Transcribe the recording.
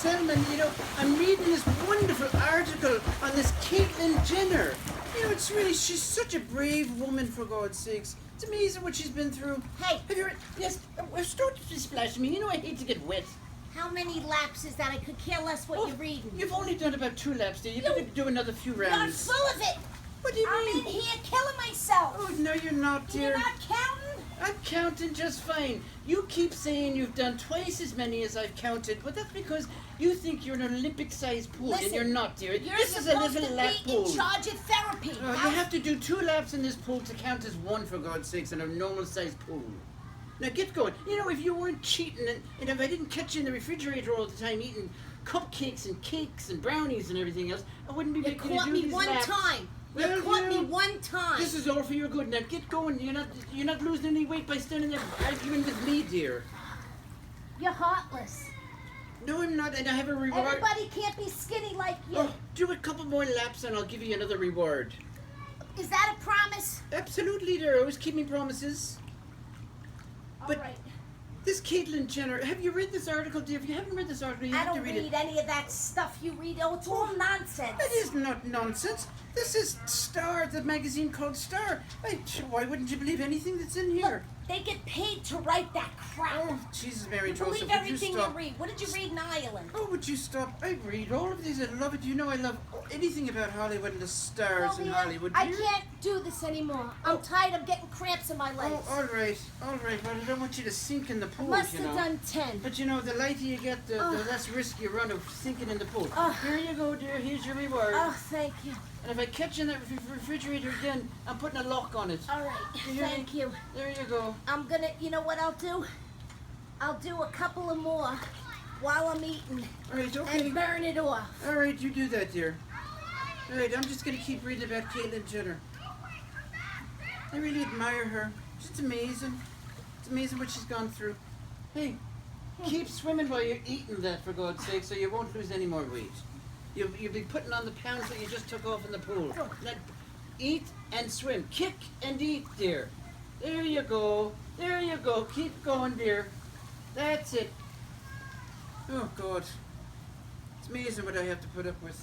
Selman, I'm reading this wonderful article on this Caitlyn Jenner. It's really, she's such a brave woman, for God's sakes. It's amazing what she's been through. Hey. Have you read? Yes, start to splash me. I hate to get wet. How many laps is that? I could care less what you're reading. You've only done about 2 laps, dear. You could do another few rounds. You're full of it. What do you I'm mean? in here killing myself. Oh, no, you're not, dear. You're not counting? I'm counting just fine. You keep saying you've done twice as many as I've counted, but that's because you think you're an Olympic-sized pool, and Listen, you're not, dear. You're This is a supposed little to lap be pool. in charge of therapy. You have to do 2 laps in this pool to count as 1, for God's sakes, in a normal-sized pool. Now get going. If you weren't cheating, and if I didn't catch you in the refrigerator all the time eating cupcakes and cakes and brownies and everything else, I wouldn't be You making you caught do me these one laps. time. You Well, caught me one time. This is all for your good. Now get going. You're not losing any weight by standing there arguing with me, dear. You're heartless. No, I'm not, and I have a reward. Everybody can't be skinny like you. Oh, do a couple more laps and I'll give you another reward. Is that a promise? Absolutely, dear. I always keep me promises. But All right. this Caitlyn Jenner, have you read this article, dear? If you haven't read this article, you I have to don't read read it. any of that stuff you read. Oh, it's all nonsense. It is not nonsense. This is Star, the magazine called Star. Why wouldn't you believe anything that's in here? Look, they get paid to write that crap. Oh, Jesus, Mary You Joseph, believe would you everything you stop? read. What did you read in Ireland? Oh, would you stop? I read all of these. I love it. I love anything about Hollywood and the stars in Sylvia, Hollywood. I dear. can't do this anymore. I'm tired of getting cramps in my legs. Oh, all right. Well, I don't want you to sink in the pool, Must have done 10. But the lighter you get, the less risk you run of sinking in the pool. Oh. Here you go, dear. Here's your reward. Oh, thank you. And if I catch you in that refrigerator again, I'm putting a lock on it. All right, You hear me? thank you. There you go. I'm gonna, you know what I'll do? I'll do a couple of more while I'm eating All right, okay. and burn it off. All right, you do that, dear. All right, I'm just going to keep reading about Caitlyn Jenner. I really admire her. She's amazing. It's amazing what she's gone through. Hey, keep swimming while you're eating that, for God's sake, so you won't lose any more weight. You'll be putting on the pounds that you just took off in the pool. Now, eat and swim. Kick and eat, dear. There you go. There you go. Keep going, dear. That's it. Oh, God. It's amazing what I have to put up with.